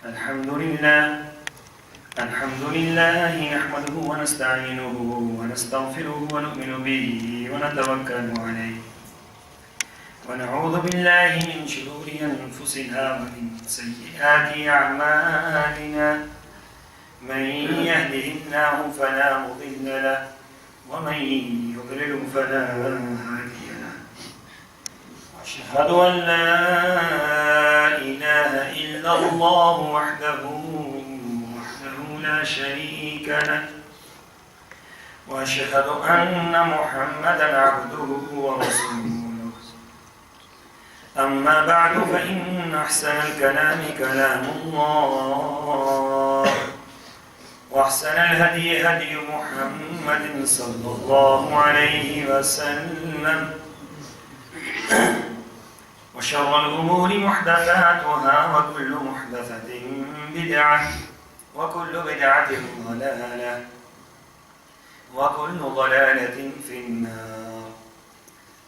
الحمد لله نحمده ونستعينه ونستغفره ونؤمن به ونتوكل عليه ونعوذ بالله من شرور أنفسنا ومن سيئات أعمالنا من يهده الله فلا مضل له ومن يضلل فلا هادي له أشهد أن لا إله إلا الله وحده لا شريك له وأشهد أن محمدا عبده ورسوله أما بعد فإن أحسن الكلام كلام الله وأحسن الهدي هدي محمد صلى الله عليه وسلم وشر الأمور محدثاتها وكل محدثة بدعة وكل بدعة ضلالة وكل ضلالة في النار.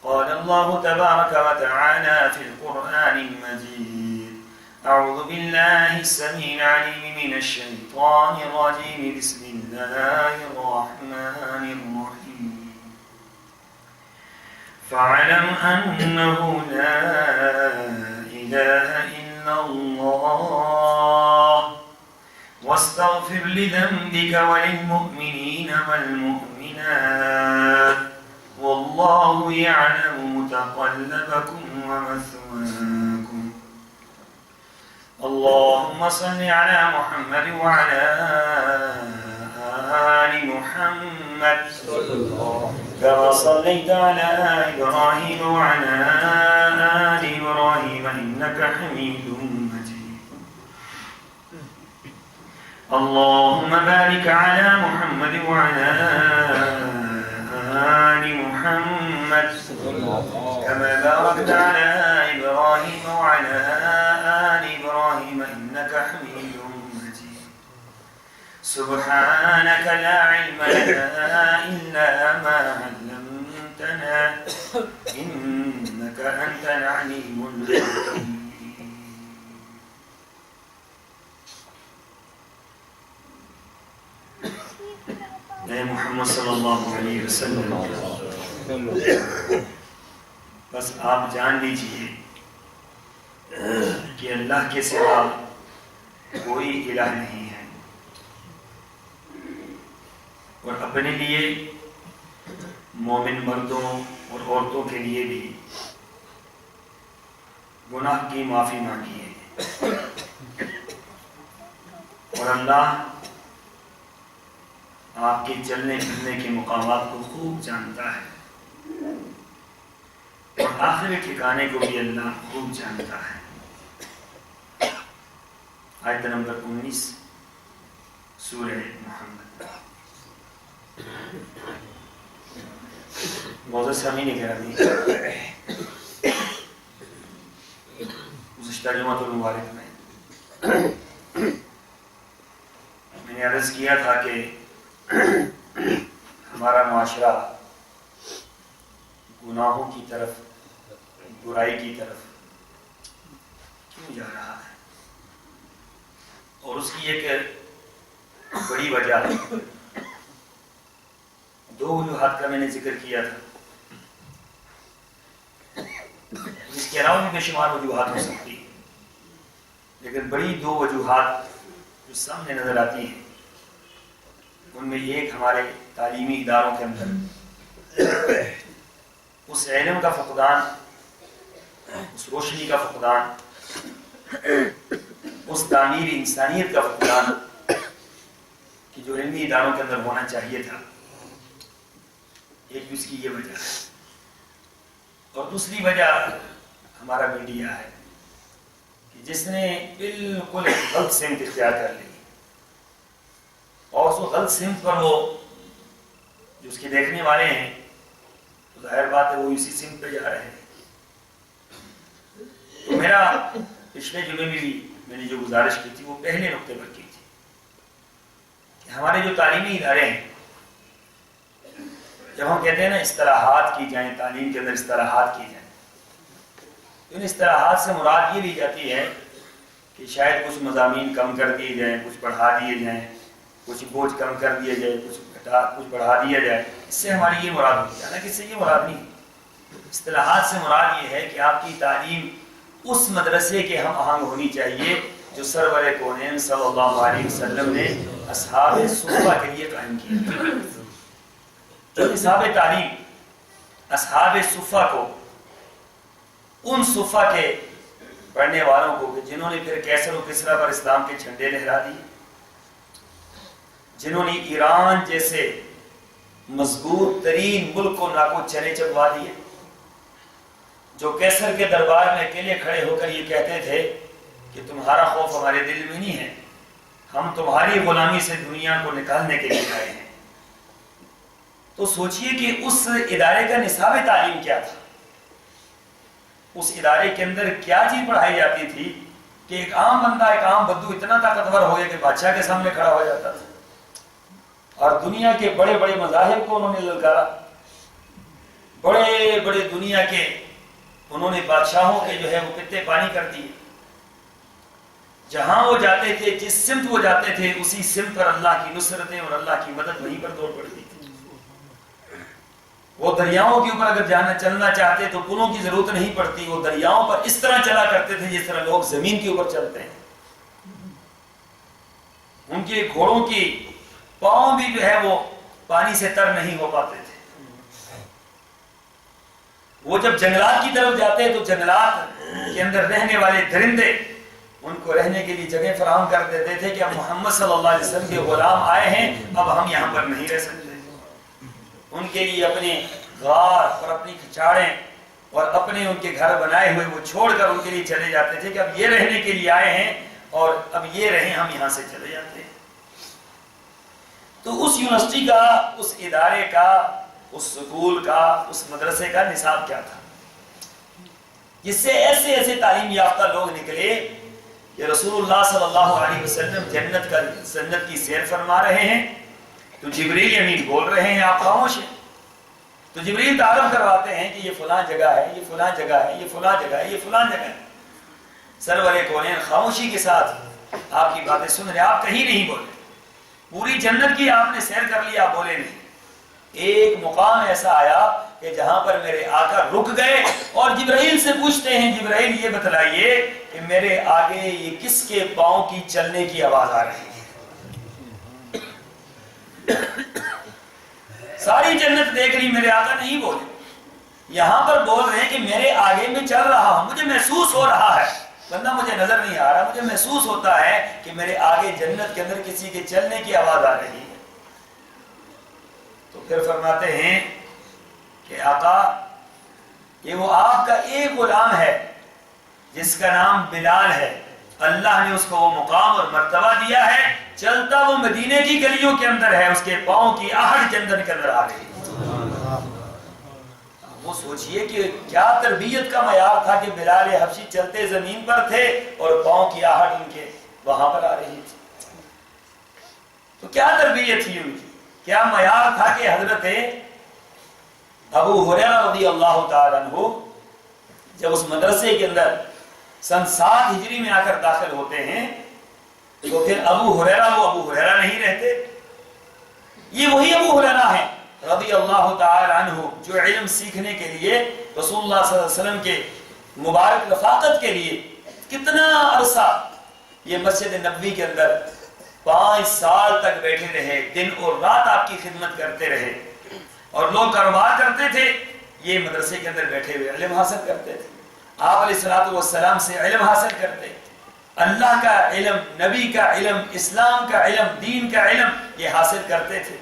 قال الله تبارك وتعالى في القرآن المجيد: أعوذ بالله السميع العليم من الشيطان الرجيم. بسم الله الرحمن الرحيم. فاعلم أنه لا إله إلا الله واستغفر لذنبك وللمؤمنين والمؤمنات والله يعلم متقلبكم ومثواكم. اللهم صل على محمد وعلى آل محمد كما صليت على إبراهيم وعلى آل إبراهيم إنك حميد مجيد. اللهم بارك على محمد وعلى آل محمد كما باركت على إبراهيم وعلى آل إبراهيم إنك حميد مجيد. سبحانك لا علم لنا إلا ما علمتنا إنك أنت العليم الحكيم. اے محمد صلی اللہ علیہ وسلم، بس آپ جان لیجئے کہ اللہ کے سوا کوئی الہ نہیں ہے، اور اپنے لیے مومن مردوں اور عورتوں کے لیے بھی گناہ کی معافی مانگیے، اور اللہ آپ کے چلنے پھرنے کے مقامات کو خوب جانتا ہے، اور آخری ٹھکانے کو بھی اللہ خوب جانتا ہے۔ آیت نمبر 19 سورہ محمد۔ معزز سامعین گرامی، گزشتہ جمعۃ المبارک میں نے عرض کیا تھا کہ ہمارا معاشرہ گناہوں کی طرف، برائی کی طرف کیوں جا رہا ہے، اور اس کی ایک بڑی وجہ ہے۔ دو وجوہات کا میں نے ذکر کیا تھا، اس کے علاوہ بھی بے شمار وجوہات ہو سکتی ہیں، لیکن بڑی دو وجوہات جو سامنے نظر آتی ہیں، ان میں ایک ہمارے تعلیمی اداروں کے اندر اس علم کا فقدان، اس روشنی کا فقدان، اس تعمیر انسانیت کا فقدان کہ جو علمی اداروں کے اندر ہونا چاہیے تھا، ایک اس کی یہ وجہ ہے، اور دوسری وجہ ہمارا میڈیا ہے کہ جس نے بالکل غلط سمت اختیار کر لی، اور اس غلط سمت پر وہ جو اس کے دیکھنے والے ہیں، تو ظاہر بات ہے وہ اسی سمت پہ جا رہے ہیں۔ تو میرا پچھلے جمعے میں بھی میں نے جو گزارش کی تھی وہ پہلے نقطے پر کی تھی کہ ہمارے جو تعلیمی ادارے ہیں، جب ہم کہتے ہیں نا اصطلاحات کی جائیں، تعلیم کے اندر اصطلاحات کی جائیں، تو ان اصطلاحات سے مراد یہ لی جاتی ہے کہ شاید کچھ مضامین کم کر دیے جائیں، کچھ بڑھا دیے جائیں، کچھ بوجھ کم کر دیا جائے، کچھ بڑھا دیا جائے، اس سے ہماری یہ مراد ہوتی ہے، حالانکہ اس سے یہ مراد نہیں۔ اصطلاحات سے مراد یہ ہے کہ آپ کی تعلیم اس مدرسے کے ہم آہنگ ہونی چاہیے جو سرور کونین صلی اللہ علیہ وسلم نے اصحاب صفہ کے لیے قائم کیا۔ جو نصاب تعلیم اصحاب صفہ کو، ان صفہ کے پڑھنے والوں کو جنہوں نے پھر کیسر و کسریٰ پر اسلام کے جھنڈے لہرا دیے، جنہوں نے ایران جیسے مضبوط ترین ملک کو ناکو چنے چبوا دیے، جو کیسر کے دربار میں اکیلے کھڑے ہو کر یہ کہتے تھے کہ تمہارا خوف ہمارے دل میں نہیں ہے، ہم تمہاری غلامی سے دنیا کو نکالنے کے لیے آئے ہیں۔ تو سوچئے کہ اس ادارے کا نصاب تعلیم کیا تھا، اس ادارے کے اندر کیا چیز پڑھائی جاتی تھی کہ ایک عام بندہ، ایک عام بدو اتنا طاقتور ہو گیا کہ بادشاہ کے سامنے کھڑا ہو جاتا تھا، اور دنیا کے بڑے بڑے مذاہب کو انہوں نے للکارا، بڑے بڑے دنیا کے انہوں نے بادشاہوں کے جو ہے وہ پتے پانی کر دیے۔ جہاں وہ جاتے تھے، جس سمت وہ جاتے تھے، اسی سمت پر اللہ کی نصرتیں اور اللہ کی مدد وہیں پر دوڑ پڑتی تھی۔ وہ دریاؤں کے اوپر اگر چلنا چاہتے تو پلوں کی ضرورت نہیں پڑتی، وہ دریاؤں پر اس طرح چلا کرتے تھے جس طرح لوگ زمین کے اوپر چلتے ہیں۔ ان کے گھوڑوں کی پاؤں بھی جو ہے وہ پانی سے تر نہیں ہو پاتے تھے۔ وہ جب جنگلات کی طرف جاتے تو جنگلات کے اندر رہنے والے درندے ان کو رہنے کے لیے جگہ فراہم کر دیتے تھے کہ اب محمد صلی اللہ علیہ وسلم کے غلام آئے ہیں، اب ہم یہاں پر نہیں رہ سکتے۔ ان کے لیے اپنے غار اور اپنی کھچاڑیں اور اپنے ان کے گھر بنائے ہوئے وہ چھوڑ کر ان کے لیے چلے جاتے تھے کہ اب یہ رہنے کے لیے آئے ہیں اور اب یہ رہیں، ہم یہاں سے چلے جاتے ہیں۔ تو اس یونیورسٹی کا، اس ادارے کا، اس سکول کا، اس مدرسے کا نصاب کیا تھا، جس سے ایسے ایسے تعلیم یافتہ لوگ نکلے کہ رسول اللہ صلی اللہ علیہ وسلم جنت کی سیر فرما رہے ہیں تو جبریل امین بول رہے ہیں، آپ خاموش ہیں، تو جبریل تعارف کرواتے ہیں کہ یہ فلاں جگہ ہے، یہ فلاں جگہ ہے، یہ فلاں جگہ ہے، یہ فلاں جگہ ہے۔ سرور کونین خاموشی کے ساتھ آپ کی باتیں سن رہے، آپ کہیں نہیں بولے، پوری جنت کی آپ نے سیر کر لی، آپ بولے نہیں۔ ایک مقام ایسا آیا کہ جہاں پر میرے آقا رک گئے اور جبرائیل سے پوچھتے ہیں، جبرائیل یہ بتلائیے کہ میرے آگے یہ کس کے پاؤں کی چلنے کی آواز آ رہی ہے؟ ساری جنت دیکھ رہی، میرے آقا نہیں بولے، یہاں پر بول رہے ہیں کہ میرے آگے میں چل رہا ہوں، مجھے محسوس ہو رہا ہے، بندہ مجھے نظر نہیں آ رہا، مجھے محسوس ہوتا ہے کہ میرے آگے جنت کے اندر کسی کے چلنے کی آواز آ رہی ہے۔ تو پھر فرماتے ہیں کہ آقا یہ وہ آپ کا ایک غلام ہے جس کا نام بلال ہے، اللہ نے اس کو وہ مقام اور مرتبہ دیا ہے، چلتا وہ مدینے کی گلیوں کے اندر ہے، اس کے پاؤں کی آہٹ جنت کے اندر آ رہی ہے۔ وہ سوچئے کہ کیا تربیت کا معیار تھا کہ بلال حبشی چلتے زمین پر تھے اور پاؤں کی آہٹ ان کے وہاں پر آ رہی تھی۔ تو کیا تربیت تھی ان کی، کیا معیار تھا کہ حضرت ابو ہریرہ رضی اللہ تعالیٰ عنہ جب اس مدرسے کے اندر سن 7 ہجری میں آ کر داخل ہوتے ہیں تو پھر ابو ہریرہ وہ ابو ہریرہ نہیں رہتے، یہ وہی ابو ہریرہ ہیں رضی اللہ تعالیٰ عنہ جو علم سیکھنے کے لیے رسول اللہ صلی اللہ علیہ وسلم کے مبارک رفاقت کے لیے کتنا عرصہ یہ مسجد نبوی کے اندر 5 سال تک بیٹھے رہے، دن اور رات آپ کی خدمت کرتے رہے، اور لوگ کاروبار کرتے تھے، یہ مدرسے کے اندر بیٹھے ہوئے علم حاصل کرتے تھے، آپ علیہ الصلوۃ والسلام سے علم حاصل کرتے، اللہ کا علم، نبی کا علم، اسلام کا علم، دین کا علم یہ حاصل کرتے تھے۔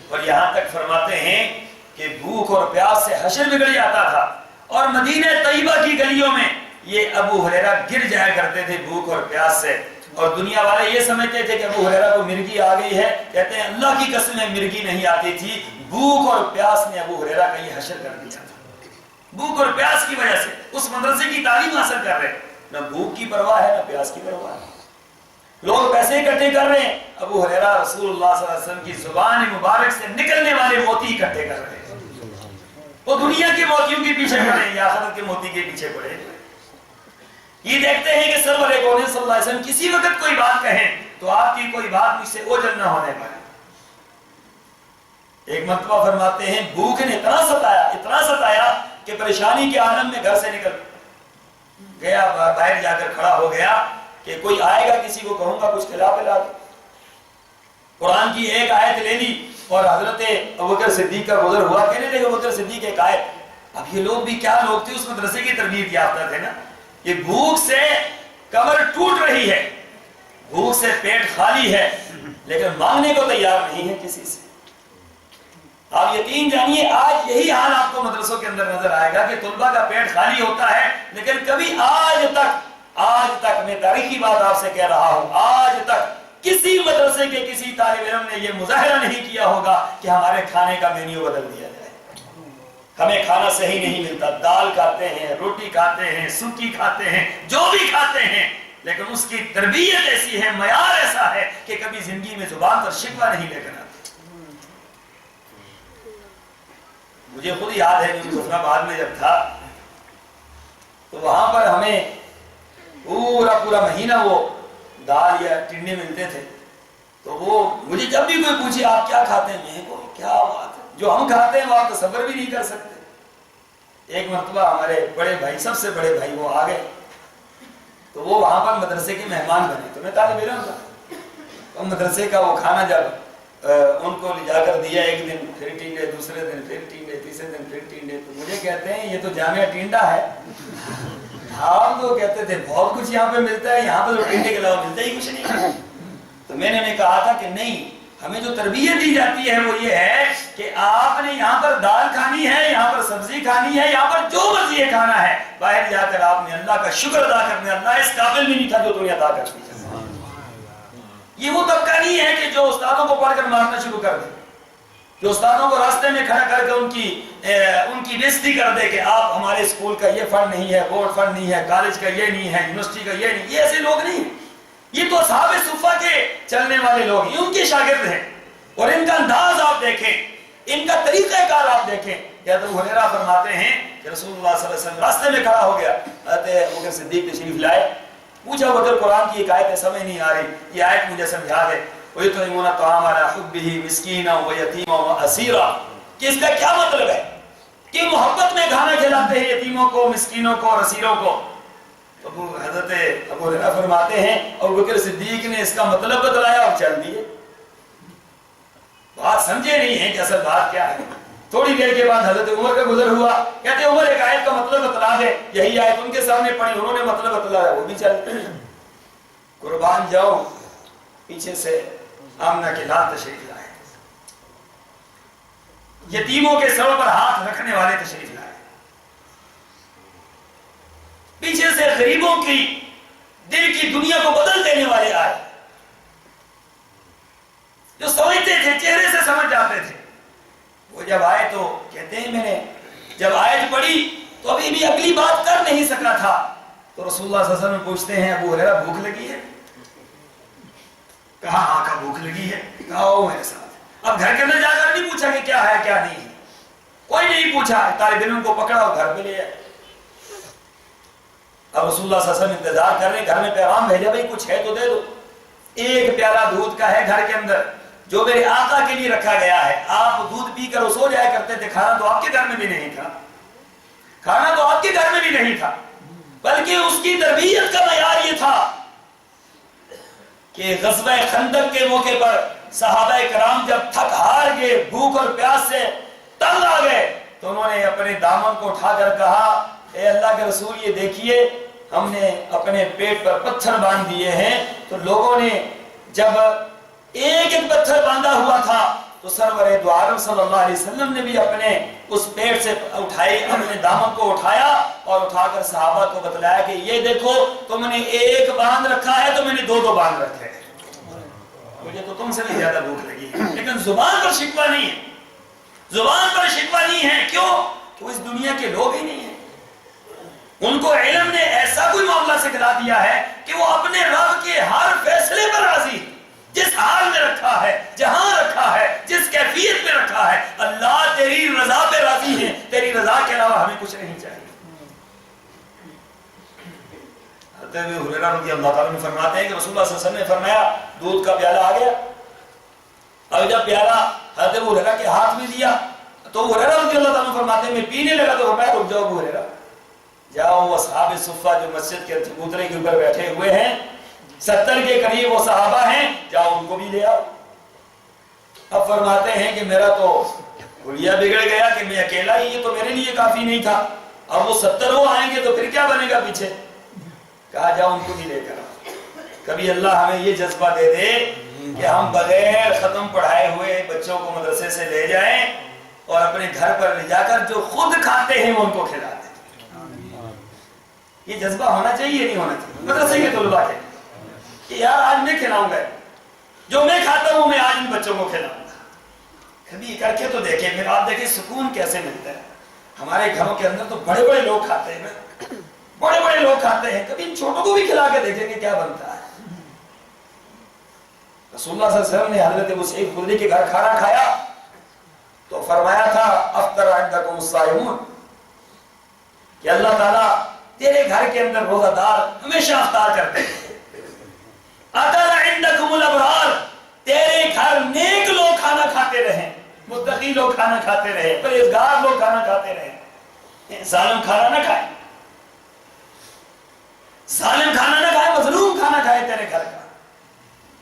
اور یہاں تک فرماتے ہیں کہ بھوک اور پیاس سے حشر بگڑ جاتا تھا اور مدینہ طیبہ کی گلیوں میں یہ ابو ہریرہ گر جایا کرتے تھے بھوک اور پیاس سے، اور دنیا والے یہ سمجھتے تھے کہ ابو ہریرہ کو مرگی آ گئی ہے، کہتے ہیں اللہ کی قسم ہے مرگی نہیں آتی تھی، بھوک اور پیاس نے ابو ہریرہ کا یہ حشر کر دیا تھا۔ بھوک اور پیاس کی وجہ سے اس مدرسے کی تعلیم حاصل کر رہے، نہ بھوک کی پرواہ ہے نہ پیاس کی پرواہ ہے، لوگ پیسے اکٹھے کر رہے ہیں، ابو ہریرہ رسول اللہ صلی اللہ علیہ وسلم کی زبان مبارک سے نکلنے والے موتی اکٹھے کر رہے ہیں، وہ دنیا کے موتیوں کے پیچھے پڑے یا آخرت کے موتی کے پیچھے پڑے۔ یہ دیکھتے ہیں کہ سرور کون صلی اللہ علیہ وسلم کسی وقت کوئی بات کہیں تو آپ کی کوئی بات مجھ سے اوجل نہ ہونے پائے۔ ایک مرتبہ فرماتے ہیں بھوک نے اتنا ستایا کہ پریشانی کے عالم میں گھر سے نکل گیا، باہر جا کر کھڑا ہو گیا کہ کوئی آئے گا کسی کو کہوں گا کچھ کھلا پلا دے۔ قرآن کی ایک آیت لے لی اور حضرت ابوبکر صدیق کا گزر ہوا، کہنے لگے ابوبکر صدیق ایک آیت۔ اب یہ لوگ بھی کیا لوگ تھے، اس مدرسے کی تربیت یافتہ تھے نا، یہ بھوک سے کمر ٹوٹ رہی ہے، بھوک سے پیٹ خالی ہے، لیکن مانگنے کو تیار نہیں ہے کسی سے۔ آپ یقین جانیے آج یہی حال آپ کو مدرسوں کے اندر نظر آئے گا کہ طلبہ کا پیٹ خالی ہوتا ہے، لیکن کبھی آج تک میں تاریخی بات آپ سے کہہ رہا ہوں، آج تک کسی مدرسے کے کسی طالب علم نے یہ مظاہرہ نہیں کیا ہوگا کہ ہمارے کھانے کا مینیو بدل دیا جائے، ہمیں کھانا صحیح نہیں ملتا، دال کھاتے ہیں، روٹی کھاتے ہیں، سوکی کھاتے ہیں، جو بھی کھاتے ہیں، لیکن اس کی تربیت ایسی ہے، معیار ایسا ہے کہ کبھی زندگی میں زبان پر شکوہ نہیں لے کر آتے۔ مجھے خود یاد ہے کہ مظفر آباد میں جب تھا تو وہاں پر ہمیں پورا مہینہ وہ دال یا ٹنڈے ملتے تھے، تو وہ مجھے جب بھی کوئی پوچھے آپ کیا کھاتے ہیں، میں کوئی کیا بات ہے، جو ہم کھاتے ہیں وہ آپ تصور بھی نہیں کر سکتے۔ ایک مرتبہ ہمارے بڑے بھائی، سب سے بڑے بھائی وہ آ گئے، تو وہ وہاں پر مدرسے کے مہمان بنے، تو میں طالب علم تھا، تو مدرسے کا وہ کھانا جب ان کو لے جا کر دیا، ایک دن پھر ٹینڈے، دوسرے دن پھر ٹینڈے، تیسرے دن پھر ٹینڈے، تو مجھے کہتے ہیں یہ تو جامعہ ٹینڈا ہے۔ ہم تو کہتے تھے بہت کچھ یہاں پہ ملتا ہے، یہاں پہ تو ٹینڈے کے علاوہ ملتا ہی کچھ نہیں۔ تو میں نے کہا تھا کہ نہیں، ہمیں جو تربیت دی جاتی ہے وہ یہ ہے کہ آپ نے یہاں پر دال کھانی ہے، یہاں پر سبزی کھانی ہے، یہاں پر جو مرضی کھانا ہے، باہر جا کر آپ نے اللہ کا شکر ادا کرنا، اللہ اس قابل بھی نہیں تھا جو تمہیں عطا کرتی ہے۔ یہ وہ طبقہ نہیں ہے کہ جو استادوں کو پڑھ کر مارنا شروع کر دے، جو استادوں کو راستے میں کھڑا کر کے ان کی بےزتی کر دے کہ آپ ہمارے اسکول کا یہ فنڈ نہیں ہے، بورڈ فنڈ نہیں ہے، کالج کا یہ نہیں ہے، یونیورسٹی کا یہ نہیں، یہ ایسے لوگ نہیں ہیں، یہ تو اصحاب صفہ کے چلنے والے لوگ ہیں، ان کے شاگرد ہیں، اور ان کا انداز آپ دیکھیں، ان کا طریقہ کار آپ دیکھیں۔ حضرت ابو ہریرہ فرماتے ہیں کہ رسول اللہ صلی اللہ علیہ وسلم راستے میں کھڑا ہو گیا، حضرت ابوبکر صدیق تشریف لائے، پوچھا ابوبکر قرآن کی ایک آیت سمجھ نہیں آ رہی، یہ آیت مجھے سمجھا دے، وَيُطْعِمُونَ الطَّعَامَ عَلَىٰ حُبِّهِ مِسْكِينًا وَيَتِيمًا وَأَسِيرًا، کہ اس کا کیا مطلب ہے کہ محبت میں کھانا کھلاتے ہیں یتیموں کو، مسکینوں کو اور اسیروں کو۔ تو حضرت ابو ہریرہ فرماتے ہیں ابوبکر صدیق نے اس کا مطلب بتلایا اور چل دیے، بات سمجھے نہیں ہیں کہ اصل بات کیا ہے۔ تھوڑی دیر کے بعد حضرت عمر کا گزر ہوا، کہتے عمر ایک آیت کا مطلب بتلا دے، یہی آیت ان کے سامنے پڑھی، انہوں نے مطلب بتلایا، وہ بھی چلتے ہیں۔ قربان جاؤ، پیچھے سے آمنہ کے لال تشریف لائے، یتیموں کے سروں پر ہاتھ رکھنے والے تشریف لائے، پیچھے سے غریبوں کی دل کی دنیا کو بدل دینے والے آئے، جو سمجھتے تھے، چہرے سے سمجھ جاتے تھے۔ وہ جب آئے تو کہتے ہیں میں نے جب آیت پڑھی تو ابھی بھی اگلی بات کر نہیں سکا تھا، تو رسول اللہ صلی اللہ علیہ وسلم پوچھتے ہیں ابو ہریرہ بھوک لگی ہے؟ کہا آقا بھوک لگی ہے، کہا آؤ میرے ساتھ۔ اب گھر کے اندر جا کر نہیں پوچھا کہ کیا ہے کیا نہیں ہے، کوئی نہیں پوچھا، طالب علم کو پکڑا اور گھر پہ لے آئے۔ اب رسول اللہ صلی اللہ علیہ وسلم انتظار کر رہے ہیں، گھر میں پیغام بھیجا بھائی کچھ ہے تو دے دو، ایک پیالہ دودھ کا ہے گھر کے اندر جو میرے آقا کے لیے رکھا گیا ہے، آپ دودھ پی کر سو جایا کرتے تھے، کھانا تو آپ کے گھر میں بھی نہیں تھا، کھانا تو آپ کے گھر میں بھی نہیں تھا، بلکہ اس کی تربیت کا معیار یہ تھا کہ غزوہ خندق کے موقع پر صحابہ کرام جب تھک ہار گئے، بھوک اور پیاس سے تنگ آ گئے، تو انہوں نے اپنے دامن کو اٹھا کر کہا اے اللہ کے رسول یہ دیکھیے ہم نے اپنے پیٹ پر پتھر باندھ دیے ہیں۔ تو لوگوں نے جب ایک ایک پتھر باندھا ہوا تھا تو سرور دو عالم صلی اللہ علیہ وسلم نے بھی اپنے اس پیٹ سے اٹھائی، اپنے دامن کو اٹھایا اور اٹھا کر صحابہ کو بتلایا کہ یہ دیکھو تم نے ایک باندھ رکھا ہے تو میں نے دو باندھ رکھے ہیں، مجھے تو تم سے بھی زیادہ بھوک لگی ہے۔ لیکن زبان پر شکوہ نہیں ہے، زبان پر شکوہ نہیں ہے، کیوں؟ وہ اس دنیا کے لوگ ہی نہیں ہیں، ان کو علم نے ایسا کوئی معاملہ سکھلا دیا ہے کہ وہ اپنے رب کے ہر فیصلے پر راضی ہے، جس حال میں رکھا ہے، جہاں رکھا ہے، جس کیفیت میں رکھا ہے، اللہ تیری رضا پہ راضی ہے، تیری رضا کے علاوہ ہمیں کچھ نہیں چاہیے۔ ہریرہ رضی اللہ تعالیٰ عنہ فرماتے ہیں کہ رسول اللہ صلی اللہ علیہ وسلم نے فرمایا دودھ کا پیالہ آ گیا، اور جب پیالہ حضرت ابو ہریرہ کے ہاتھ میں دیا تو ابو ہریرہ رضی اللہ تعالیٰ عنہ فرماتے ہیں میں پینے لگا تو فرمایا رک جاؤ ابو ہریرہ، جاؤ وہ اصحاب صفہ جو مسجد کے چبوترے کے اوپر بیٹھے ہوئے ہیں 70 کے قریب وہ صحابہ ہیں، جاؤ ان کو بھی لے آؤ۔ اب فرماتے ہیں کہ میرا تو حلیہ بگڑ گیا کہ میں اکیلا ہی، یہ تو میرے لیے کافی نہیں تھا، اب وہ 70 وہ آئیں گے تو پھر کیا بنے گا پیچھے؟ کہا جاؤ ان کو بھی لے کر آؤ۔ کبھی اللہ ہمیں یہ جذبہ دے دے کہ ہم بغیر ختم پڑھائے ہوئے بچوں کو مدرسے سے لے جائیں اور اپنے گھر پر لے جا کر جو خود کھاتے ہیں وہ ان کو کھلا دیں۔ یہ جذبہ ہونا چاہیے نہیں ہونا چاہیے مدرسے کے طلباء کے کہ یار آج میں کھلاؤں گا، جو میں کھاتا ہوں میں آج ان بچوں کو کھلاؤں گا۔ کبھی کر کے تو دیکھیں، پھر آپ دیکھیں سکون کیسے ملتا ہے۔ ہمارے گھروں کے اندر تو بڑے بڑے لوگ کھاتے ہیں، بڑے بڑے لوگ کھاتے ہیں، کبھی ان چھوٹوں کو بھی کھلا کے دیکھیں کہ کیا بنتا ہے۔ رسول اللہ صلی اللہ علیہ وسلم نے حضرت ابو سعید خدری کے گھر کھانا کھایا تو فرمایا تھا افطر عندکم الصائمون، کہ اللہ تعالیٰ تیرے گھر کے اندر روزہ دار ہمیشہ افطار کرتے ہیں۔ اکل عندکم الابرار، تیرے گھر نیک لوگ کھانا کھاتے رہیں، متقی لوگ کھانا کھاتے رہے، پرہیزگار لوگ کھانا کھاتے رہے، ظالم کھانا نہ کھائے، ظالم کھانا نہ کھائے، مظلوم کھانا کھائے تیرے گھر کا۔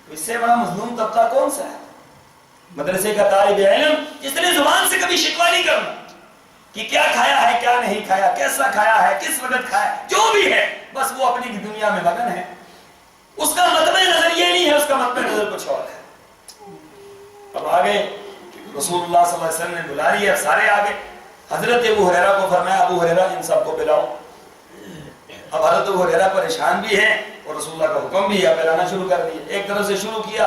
اس سے بڑا مظلوم طبقہ کون سا ہے؟ مدرسے کا طالب علم جس نے زبان سے کبھی شکوہ نہیں کرنا کہ کیا کھایا ہے کیا نہیں کھایا، کیسا کھایا ہے کس وقت کھایا، جو بھی ہے بس وہ اپنی دنیا میں مگن ہے، اس کا مطلب نظر یہ نہیں ہے، اس کا مطلب نظر کچھ اور ہے۔ اب آگے رسول اللہ صلی اللہ علیہ وسلم نے بلا لیا، سارے آگے، حضرت ابو ہریرہ کو فرمایا ابو ہریرہ ان سب کو پلاؤ۔ اب حضرت ابو ہریرہ پریشان بھی ہیں اور رسول اللہ کا حکم بھی ہے، پلانا شروع کر دیا، ایک طرف سے شروع کیا۔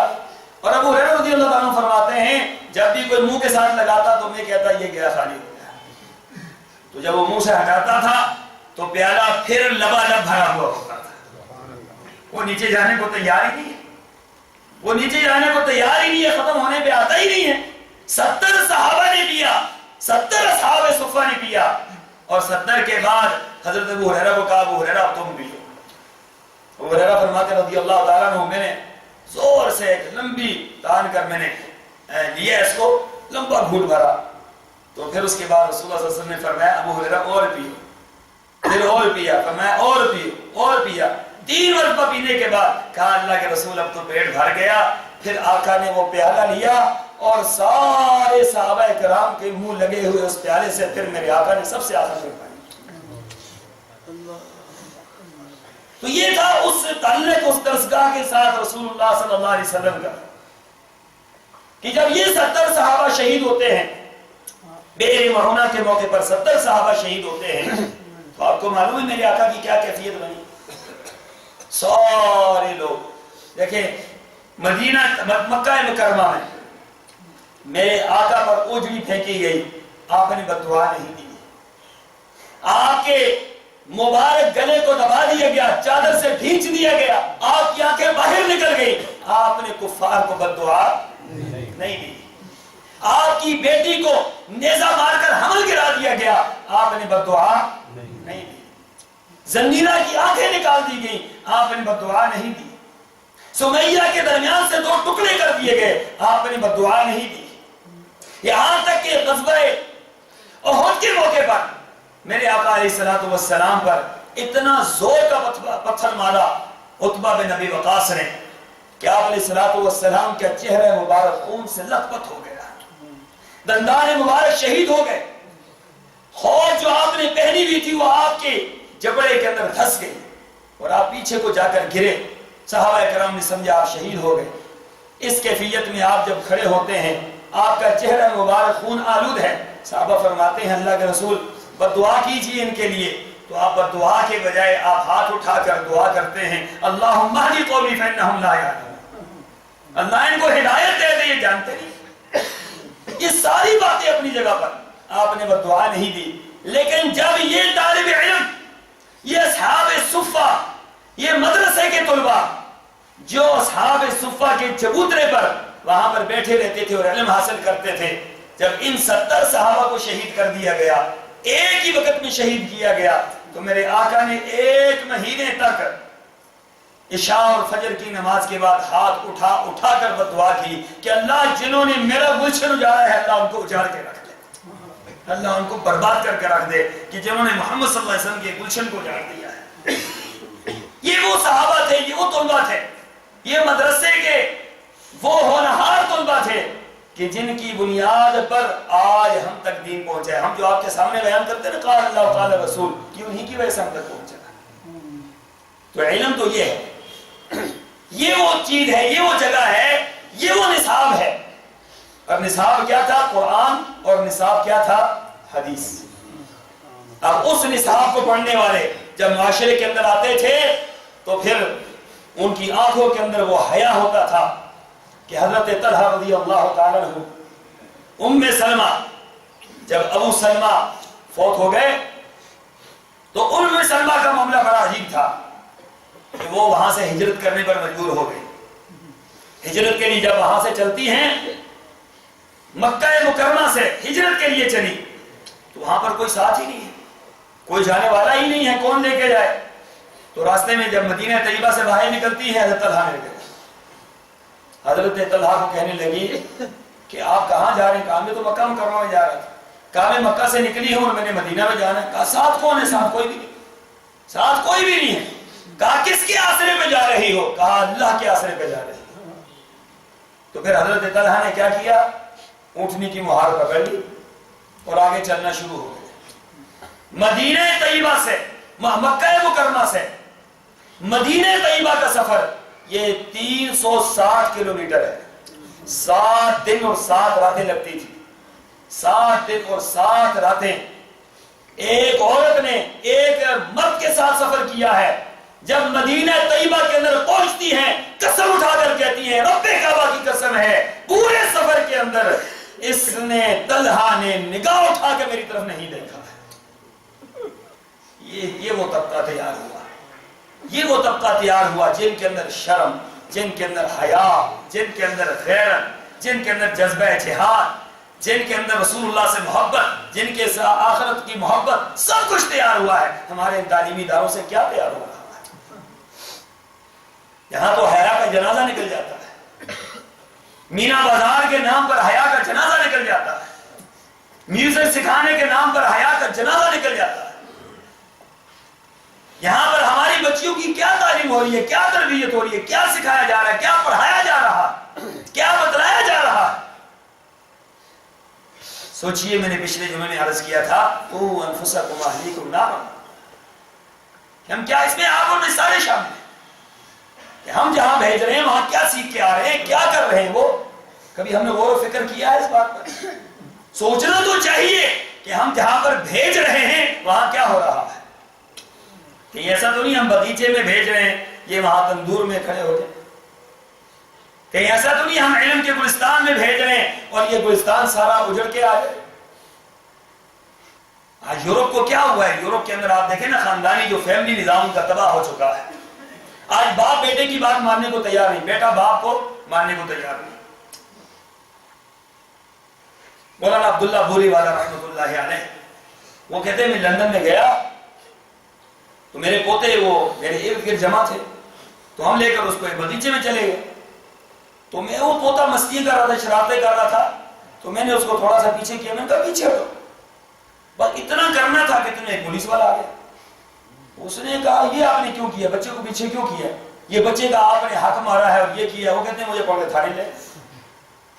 اور ابو ہریرہ رضی اللہ عنہ فرماتے ہیں جب بھی کوئی منہ کے ساتھ لگاتا تو میں کہتا یہ گیا خالی ہو گیا، تو جب وہ منہ سے ہٹاتا تھا تو پیالہ پھر لبالب بھرا ہوا ہوتا تھا۔ وہ نیچے جانے کو تیار ہی نہیں ہے، وہ نیچے جانے کو تیار ہی نہیں ہے، ختم ہونے پہ آتا ہی نہیں ہے۔ 70 صحابہ نے پیا، 70 اصحاب صفہ نے پیا، اور 70 کے بعد حضرت ابو ہریرہ کو کہا ابو ہریرہ تم بھی لو۔ ابو ہریرہ فرماتے رضی اللہ تعالیٰ عنہ میں نے زور سے ایک لمبی تان کر میں نے لیا، اس کو لمبا گھوٹ بھرا، تو پھر اس کے بعد رسول اللہ صلی اللہ علیہ وسلم نے فرمایا ابو ہریرہ اور پیو، پھر اور پیا، فرمایا اور پیو، اور پیا، 3 مرتبہ پینے کے بعد کہا اللہ کے رسول اب تو پیٹ بھر گیا۔ پھر آقا نے وہ پیالہ لیا اور سارے صحابہ کرام کے منہ لگے ہوئے اس پیالے سے پھر میرے آقا نے سب سے آخر میں پائی۔ تو یہ تھا اس تعلق اس درسگاہ کے ساتھ رسول اللہ صلی اللہ علیہ وسلم کا کہ جب یہ 70 صحابہ شہید ہوتے ہیں، بئر معونہ کے موقع پر 70 صحابہ شہید ہوتے ہیں، تو آپ کو معلوم ہے میرے آقا کی کیا کیفیت بنی؟ سارے لوگ دیکھیں مدینہ مکہ مکرمہ میں میرے آقا پر اوجڑی پھینکی گئی، آپ نے بد دعا نہیں دی، آپ کے مبارک گلے کو دبا دیا گیا، چادر سے بھینچ دیا گیا، آپ کی آنکھیں باہر نکل گئی، آپ نے کفار کو بد دعا نہیں دی، آپ کی بیٹی کو نیزہ مار کر حمل گرا دیا گیا، آپ نے بد دعا نہیں دی، زنیرہ کی آنکھیں نکال دی گئی، آپ نے بد دعا نہیں دی، سمیہ کے درمیان سے 2 ٹکڑے کر دیے گئے، آپ نے بد دعا نہیں دی، یہاں تک کہ غزوہ احد کے موقع پر میرے آقا علیہ السلام پر اتنا زور کا پتھر مارا عتبہ بن ابی وقاص نے کہ آپ علیہ السلام کا چہرہ مبارک خون سے لت پت ہو گیا، دندان مبارک شہید ہو گئے، خود جو آپ نے پہنی ہوئی تھی وہ آپ کے جبڑے کے اندر دھس گئی اور آپ پیچھے کو جا کر گرے، صحابہ کرام نے سمجھا آپ شہید ہو گئے۔ اس کیفیت میں آپ جب کھڑے ہوتے ہیں آپ کا چہرہ مبارک خون آلود ہے، صحابہ فرماتے ہیں اللہ کے رسول بد دعا کیجئے ان کے لیے، تو آپ بد دعا کے بجائے آپ ہاتھ اٹھا کر دعا کرتے ہیں اللہم اہدی قومی فانہم لا یعلمون، اللہ ان کو ہدایت دے دے، یہ جانتے نہیں۔ یہ ساری باتیں اپنی جگہ پر آپ نے بد دعا نہیں دی، لیکن جب یہ طالب علم، یہ اصحاب صفہ، یہ مدرسے کے طلباء جو اصحاب صفہ کے چبوترے پر وہاں پر بیٹھے رہتے تھے اور علم حاصل کرتے تھے، جب ان 70 صحابہ کو شہید کر دیا گیا، ایک ہی وقت میں شہید کیا گیا، تو میرے آقا نے 1 مہینے تک عشاء اور فجر کی نماز کے بعد ہاتھ اٹھا کر بدعا کی کہ اللہ جنہوں نے میرا گلشن اجاڑا ہے اللہ ان کو اجاڑ کے رکھ دے، اللہ ان کو برباد کر کے رکھ دے کہ جنہوں نے محمد صلی اللہ علیہ وسلم کے گلشن کو اجاڑ دیا ہے۔ یہ وہ صحابہ تھے، یہ وہ طلبہ تھے، یہ مدرسے کے وہ ہونہار طلبہ تھے کہ جن کی بنیاد پر آج ہم تک دین پہنچا ہے۔ ہم جو آپ کے سامنے بیان کرتے ہیں قال اللہ قال رسول، یہ انہی کی وجہ سے ہم تک پہنچا ہے۔ تو علم تو یہ ہے، یہ وہ چیز ہے، یہ وہ جگہ ہے، یہ وہ نصاب ہے۔ اور نصاب کیا تھا؟ قرآن، اور نصاب کیا تھا؟ حدیث۔ اب اس نصاب کو پڑھنے والے جب معاشرے کے اندر آتے تھے تو پھر ان کی آنکھوں کے اندر وہ حیا ہوتا تھا کہ حضرت طلحہ رضی اللہ تعالیٰ عنہ، ام سلمہ، جب ابو سلمہ فوت ہو گئے تو ام سلمہ کا معاملہ بڑا عجیب تھا کہ وہ وہاں سے ہجرت کرنے پر مجبور ہو گئی۔ ہجرت کے لیے جب وہاں سے چلتی ہیں، مکہ مکرمہ سے ہجرت کے لیے چلی تو وہاں پر کوئی ساتھ ہی نہیں ہے، کوئی جانے والا ہی نہیں ہے، کون لے کے جائے؟ تو راستے میں جب مدینہ طیبہ سے باہر نکلتی ہے حضرت طلحہ نے حضرت طلحہ کو کہنے لگی کہ آپ کہاں جا رہے ہیں؟ کہا میں تو مکہ مکرمہ میں جا رہا تھا۔ کہا میں مکہ سے نکلی ہوں اور میں نے مدینہ میں جانا ہے۔ کہا ساتھ کون ہے؟ ساتھ کوئی بھی نہیں، ساتھ کوئی بھی نہیں ہے۔ کہا کس کے آسرے پہ جا رہی ہو؟ کہا اللہ کے آسرے پہ جا رہی ہو۔ تو پھر حضرت طلحہ نے کیا کیا؟ اونٹنی کی مہار پکڑ لی اور آگے چلنا شروع ہو گئے۔ مدینہ طیبہ سے، مکہ مکرمہ سے مدینہ طیبہ کا سفر یہ 360 کلومیٹر ہے۔ 7 دن اور 7 راتیں لگتی تھی، 7 دن اور 7 راتیں ایک عورت نے ایک مرد کے ساتھ سفر کیا ہے۔ جب مدینہ طیبہ کے اندر پہنچتی ہیں قسم اٹھا کر کہتی ہیں رب کعبہ کی قسم ہے پورے سفر کے اندر اس نے طلحہ نے نگاہ اٹھا کے میری طرف نہیں دیکھا ہے۔ یہ وہ طبقہ تیار ہوا، یہ وہ طبقہ تیار ہوا جن کے اندر شرم، جن کے اندر حیا، جن کے اندر غیرت، جن کے اندر جذبہ جہاد، جن کے اندر رسول اللہ سے محبت، جن کے آخرت کی محبت، سب کچھ تیار ہوا ہے۔ ہمارے تعلیمی اداروں سے کیا تیار ہو رہا ہے؟ یہاں تو حیا کا جنازہ نکل جاتا ہے، مینا بازار کے نام پر حیا کا جنازہ نکل جاتا ہے، میوزک سکھانے کے نام پر حیا کا جنازہ نکل جاتا ہے۔ یہاں پر ہماری بچیوں کی کیا تعلیم ہو رہی ہے، کیا تربیت ہو رہی ہے، کیا سکھایا جا رہا ہے، کیا پڑھایا جا رہا ہے، کیا بتلایا جا رہا ہے؟ سوچئے، میں نے پچھلے جمعے میں عرض کیا تھا تو انفسکم اہلیکم نارا، کہ ہم کیا اس میں آپ اور سارے شامل ہیں کہ ہم جہاں بھیج رہے ہیں وہاں کیا سیکھ کے آ رہے ہیں، کیا کر رہے ہیں؟ وہ کبھی ہم نے غور و فکر کیا ہے اس بات پر؟ سوچنا تو چاہیے کہ ہم جہاں پر بھیج رہے ہیں وہاں کیا ہو رہا ہے۔ کہ ایسا تو نہیں ہم باغیچے میں بھیج رہے ہیں یہ وہاں تندور میں کھڑے ہو جائیں، کہیں ایسا تو نہیں ہم علم کے گلستان میں بھیج رہے ہیں اور یہ گلستان سارا اجڑ کے آ جائے۔ آج یورپ کو کیا ہوا ہے؟ یورپ کے اندر آپ دیکھیں نا، خاندانی جو فیملی نظام کا تباہ ہو چکا ہے۔ آج باپ بیٹے کی بات ماننے کو تیار نہیں، بیٹا باپ کو ماننے کو تیار نہیں۔ مولانا عبداللہ بھوری والا رحمۃ اللہ علیہ وہ کہتے ہیں میں لندن میں گیا تو میرے پوتے وہ میرے ارد گرد جمع تھے تو ہم لے کر اس کو ایک باغیچے میں چلے گئے۔ تو میں وہ پوتا مستی کر رہا تھا، شرارتیں کر رہا تھا، تو میں نے اس کو تھوڑا سا پیچھے کیا، میں نے کہا پیچھے ہٹو، بس اتنا کرنا تھا کہ تمہیں ایک پولیس والا آ گیا۔ اس نے کہا یہ آپ نے کیوں کیا، بچے کو پیچھے کیوں کیا، یہ بچے کا آپ نے حق مارا ہے اور یہ کیا۔ وہ کہتے ہیں مجھے پکڑ کے تھانے لے۔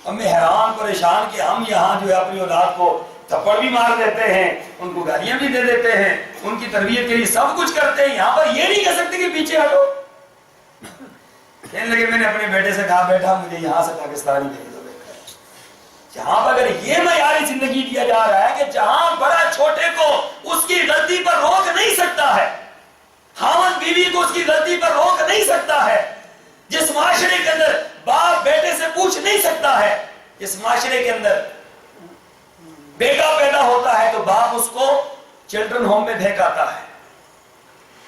اب میں حیران پریشان کہ ہم یہاں جو ہے اپنی اولاد کو تھپڑ بھی مار دیتے ہیں، ان کو گالیاں بھی دے دیتے ہیں، ان کی تربیت کے لیے سب کچھ کرتے ہیں، یہاں پر یہ نہیں کہہ سکتے کہ پیچھے ہٹو۔ کہنے لگے میں نے اپنے بیٹے سے کہا بیٹا مجھے یہاں سے پاکستانی بھیج دو، جہاں پر اگر یہ معیاری زندگی دیا جا رہا ہے کہ جہاں بڑا چھوٹے کو اس کی غلطی پر روک نہیں سکتا ہے، خاوند بیوی کو اس کی غلطی پر روک نہیں سکتا ہے، جس معاشرے کے اندر باپ بیٹے سے پوچھ نہیں سکتا ہے، جس معاشرے کے اندر بیٹا پیدا ہوتا ہے تو باپ اس کو چلڈرن ہوم میں پھینک آتا ہے،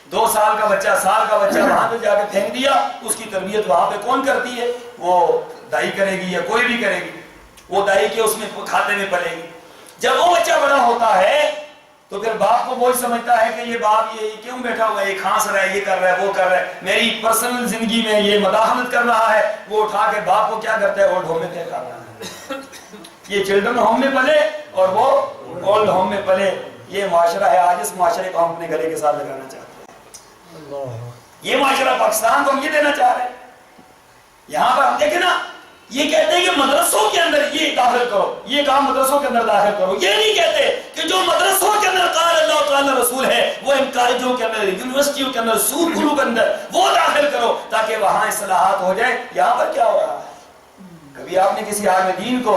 2 سال کا بچہ، سال کا بچہ وہاں پہ جا کے پھینک دیا، اس کی تربیت وہاں پہ کون کرتی ہے؟ وہ دائی کرے گی یا کوئی بھی کرے گی، وہ دائی کے اس میں کھاتے میں پلے گی۔ جب وہ بچہ بڑا ہوتا ہے تو پھر باپ کو وہی سمجھتا ہے کہ یہ باپ یہ کیوں بیٹھا ہوا ہے، یہ کھانس رہا ہے، یہ کر رہا ہے، وہ کر رہا ہے، میری پرسنل زندگی میں یہ مداخلت کر رہا ہے. وہ اٹھا کے باپ کو کیا کرتا ہے، اولڈ ہوم میں طے کر رہا ہے. یہ چلڈرن ہوم میں پلے اور وہ اولڈ ہوم میں پلے. یہ معاشرہ ہے. آج اس معاشرے کو ہم اپنے گلے کے ساتھ لگانا چاہتے ہیں. یہ معاشرہ پاکستان کو ہم یہ دینا چاہ رہے ہیں. یہاں پر ہم دیکھیں نا، یہ کہتے ہیں کہ مدرسوں کے اندر یہ داخل کرو، یہ کام مدرسوں کے اندر داخل کرو. یہ نہیں کہتے کہ جو مدرسوں کے اندر قال اللہ قال رسول ہے وہ ان کالجوں کے اندر، یونیورسٹیوں کے اندر، اسکولوں کے اندر وہ داخل کرو تاکہ وہاں اصلاحات ہو جائے. یہاں پر کیا ہو رہا ہے؟ کبھی آپ نے کسی عالم دین کو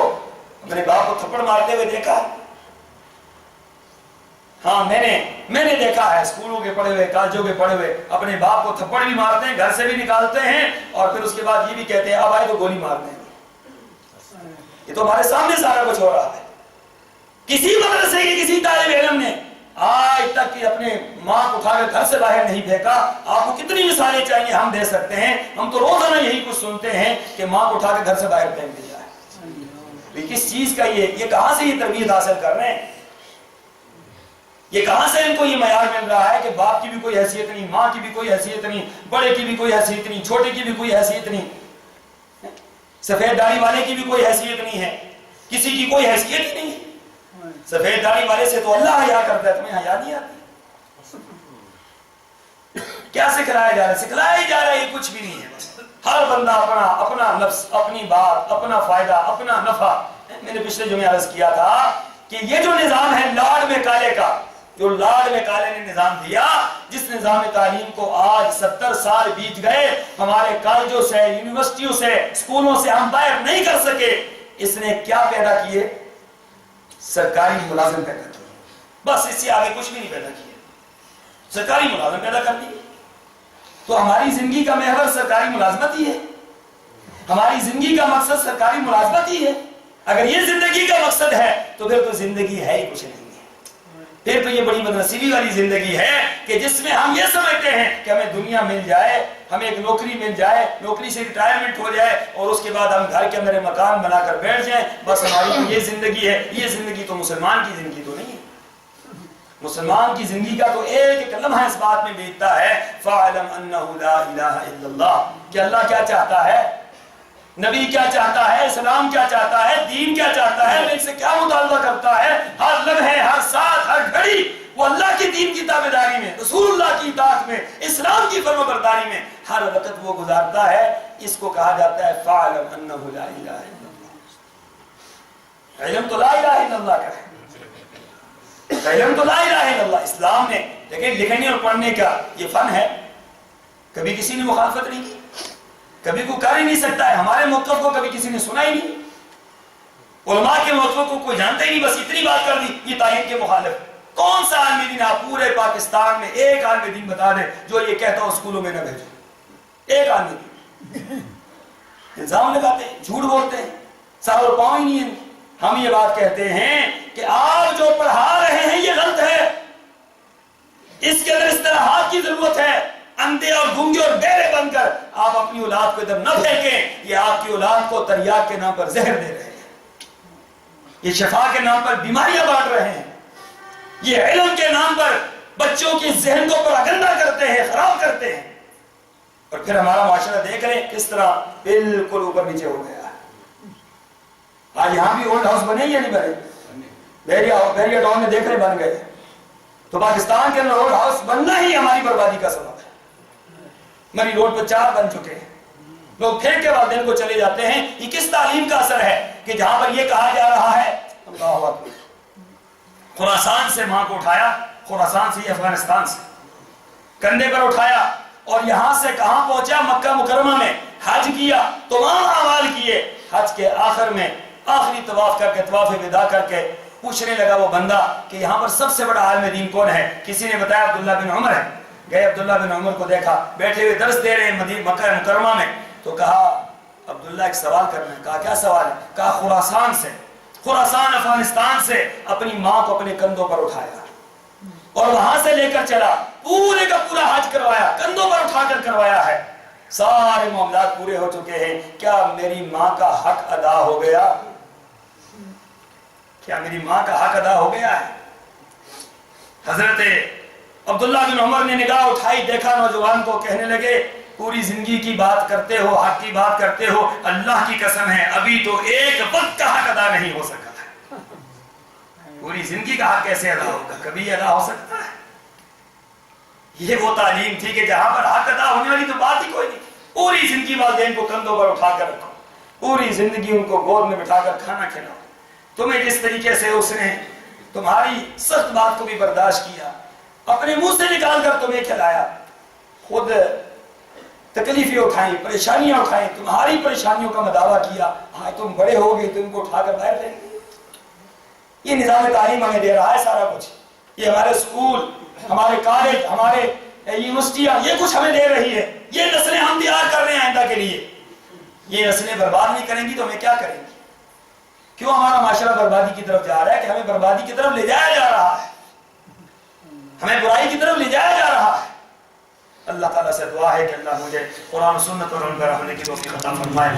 اپنے باپ کو تھپڑ مارتے ہوئے دیکھا؟ ہاں میں نے دیکھا ہے. اسکولوں کے پڑھے ہوئے، کالجوں کے پڑھے ہوئے اپنے باپ کو تھپڑ بھی مارتے ہیں، گھر سے بھی نکالتے ہیں، اور پھر اس کے بعد یہ بھی کہتے ہیں اب آئے تو گولی مارتے ہیں. یہ تو ہمارے سامنے سارا کچھ ہو رہا ہے. کسی مدرسے کے کسی طالب علم نے آج تک کہ اپنے ماں کو اٹھا کر گھر سے باہر نہیں پھینکا. آپ کو کتنی مثالیں چاہیے ہم دے سکتے ہیں. ہم تو روزانہ یہی کچھ سنتے ہیں کہ ماں کو اٹھا کے گھر سے باہر پھینک دیا ہے. کس چیز کا یہ کہاں سے یہ تربیت حاصل کر رہے ہیں؟ یہ کہاں سے ان کو یہ معیار مل رہا ہے کہ باپ کی بھی کوئی حیثیت نہیں، ماں کی بھی کوئی حیثیت نہیں، بڑے کی بھی کوئی حیثیت نہیں، چھوٹے کی بھی کوئی حیثیت نہیں، سفید داڑھی والے کی بھی کوئی حیثیت نہیں ہے، کسی کی کوئی حیثیت ہی نہیں ہے. سفید داڑھی والے سے تو اللہ حیا کرتا ہے، تمہیں حیا نہیں آتی. کیا سکھلایا جا رہا ہے؟ سکھلایا ہی جا رہا ہے یہ کچھ بھی نہیں ہے. ہر بندہ اپنا نفس، اپنی بات، اپنا فائدہ، اپنا نفع. میں نے پچھلے جمعے عرض کیا تھا کہ یہ جو نظام ہے لاڈ میں کالے کا، جو لاڈ میں کالے نے نظام دیا، جس نظام تعلیم کو آج 70 سال بیت گئے، ہمارے کالجوں سے، یونیورسٹیوں سے، اسکولوں سے ہم باہر نہیں کر سکے، اس نے کیا پیدا کیے؟ سرکاری ملازم پیدا کیے. بس اس سے آگے کچھ بھی نہیں پیدا کیے. سرکاری ملازم پیدا کر دیے. تو ہماری زندگی کا محور سرکاری ملازمت ہی ہے. ہماری زندگی کا مقصد سرکاری ملازمت ہی ہے. اگر یہ زندگی کا مقصد ہے تو پھر تو زندگی ہے ہی کچھ نہیں ہے. پھر تو یہ بڑی بدنصیبی والی زندگی ہے کہ جس میں ہم یہ سمجھتے ہیں کہ ہمیں دنیا مل جائے، ہمیں ایک نوکری مل جائے، نوکری سے ریٹائرمنٹ ہو جائے، اور اس کے بعد ہم گھر کے اندر ایک مکان بنا کر بیٹھ جائیں، بس ہماری یہ زندگی ہے. یہ زندگی تو مسلمان کی زندگی تو نہیں ہے. مسلمان کی زندگی کا تو ایک لمحہ اس بات میں بیتتا ہے فَاعْلَمْ أَنَّهُ لَا إِلَهَ إِلَّا اللَّهُ، کہ اللہ کیا چاہتا ہے، نبی کیا چاہتا ہے، اسلام کیا چاہتا ہے، دین کیا چاہتا ہے، ان سے کیا مطالبہ کرتا ہے. ہر لمحے، ہر ساتھ، ہر گھڑی وہ اللہ کے دین کی تابعداری میں، رسول اللہ کی اطاعت میں، اسلام کی فرما برداری میں ہر وقت وہ گزارتا ہے. اس کو کہا جاتا ہے فَاعْلَمْ أَنَّهُ لَا إِلَهَ إِلَّا اللَّهُ. علم تو لا الہ الا اللہ کا ہے. علم تو لا الہ الا اللہ. اسلام نے لیکن لکھنے اور پڑھنے کا یہ فن ہے. کبھی کسی نے مخالفت نہیں کی، کبھی کوئی کر ہی نہیں سکتا ہے. ہمارے موقف کو کبھی کسی نے سنا ہی نہیں. علماء کے موقف کو کوئی جانتا ہی نہیں، بس اتنی بات کر دی یہ تعین کے مخالف. کون سا عالم دین آپ پورے پاکستان میں ایک عالم دین بتا دیں جو یہ کہتا ہو اسکولوں میں نہ بھیجو؟ ایک عالم دین. الزام لگاتے ہیں، جھوٹ بولتے ہیں، سر اور پاؤں ہی نہیں ہے. ہم یہ بات کہتے ہیں کہ آپ جو پڑھا رہے ہیں یہ غلط ہے. اس کے اندر اصطلاحات کی ضرورت ہے. اندھے اور گونگے اور بہرے بن کر آپ اپنی اولاد کو ادھر نہ پھینکیں. یہ آپ کی اولاد کو تریاق کے نام پر زہر دے رہے ہیں، یہ شفا کے نام پر بیماریاں بانٹ رہے ہیں، یہ علم کے نام پر بچوں کی ذہن کو پراگندہ کرتے ہیں، خراب کرتے ہیں. اور پھر ہمارا معاشرہ دیکھ رہے ہیں کس طرح بالکل اوپر نیچے ہو گیا. آج یہاں بھی اولڈ ہاؤس بنے یا نہیں بنے؟ بیریا ٹاؤن میں دیکھ رہے بن گئے. تو پاکستان کے اندر اولڈ ہاؤس بننا ہی ہماری بربادی کا سبب ہے. مری روڈ پر 4 بن چکے ہیں. لوگ پھینک کے والدین کو چلے جاتے ہیں. یہ کس تعلیم کا اثر ہے کہ جہاں پر یہ کہا جا رہا ہے اللہ اکبر، خراسان سے ماں کو اٹھایا، خراسان سے افغانستان سے کندھے پر اٹھایا، اور یہاں سے کہاں پہنچا؟ مکہ مکرمہ میں حج کیا، تمام اعمال کیے. حج کے آخر میں آخری طواف کر کے، طواف وداع کر کے پوچھنے لگا وہ بندہ کہ یہاں پر سب سے بڑا عالم دین کون ہے؟ کسی نے بتایا عبداللہ بن عمر ہے. گئے عبداللہ بن عمر کو دیکھا بیٹھے ہوئے درس دے رہے ہیں مکہ مکرمہ میں. تو کہا عبداللہ ایک سوال کرنا ہے. کہا کیا سوال ہے؟ کہا خراسان سے، خراسان افغانستان سے اپنی ماں کو اپنے کندھوں پر اٹھایا اور وہاں سے لے کر چلا، پورے کا پورا حج کروایا، کندھوں پر اٹھا کر کروایا ہے. سارے معاملات پورے ہو چکے ہیں. کیا میری ماں کا حق ادا ہو گیا؟ کیا میری ماں کا حق ادا ہو گیا ہے؟ حضرت عبداللہ بن عمر نے نگاہ اٹھائی، دیکھا نوجوان کو، کہنے لگے پوری زندگی کی بات کرتے ہو، حق کی بات کرتے ہو، اللہ کی قسم ہے ابھی تو ایک وقت کا حق ادا نہیں ہو سکا ہے۔ پوری زندگی کا حق کیسے ادا ہوگا؟ کبھی ادا ہو سکتا ہے؟ یہ وہ تعلیم تھی کہ جہاں پر حق ادا ہونے والی تو بات ہی کوئی نہیں۔ پوری زندگی والدین کو کندھوں پر اٹھا کر رکھو، پوری زندگی ان کو گود میں بٹھا کر کھانا کھلاؤ۔ تمہیں جس طریقے سے اس نے تمہاری سخت بات کو بھی برداشت کیا، اپنے منہ سے نکال کر تمہیں کھلایا، خود تکلیفیں اٹھائیں، پریشانیاں اٹھائیں، تمہاری پریشانیوں کا مداوع کیا، ہاں تم بڑے ہو گئے تو ان کو اٹھا کر باہر دیں گے۔ یہ نظام تعلیم ہمیں دے رہا ہے سارا کچھ، یہ ہمارے اسکول، ہمارے کالج، ہمارے یونیورسٹیاں، یہ کچھ ہمیں دے رہی ہے۔ یہ نسلیں ہم تیار کر رہے ہیں آئندہ کے لیے۔ یہ نسلیں برباد نہیں کریں گی تو ہمیں کیا کریں گی؟ کیوں ہمارا معاشرہ بربادی کی طرف جا رہا ہے؟ کہ ہمیں بربادی کی طرف لے جایا جا رہا ہے، ہمیں برائی کی طرف لے جایا جا رہا ہے۔ اللہ تعالیٰ سے دعا ہے کہ اللہ مجھے قرآن و سنت اور ان پر عمل کی توفیق عطا فرمائے۔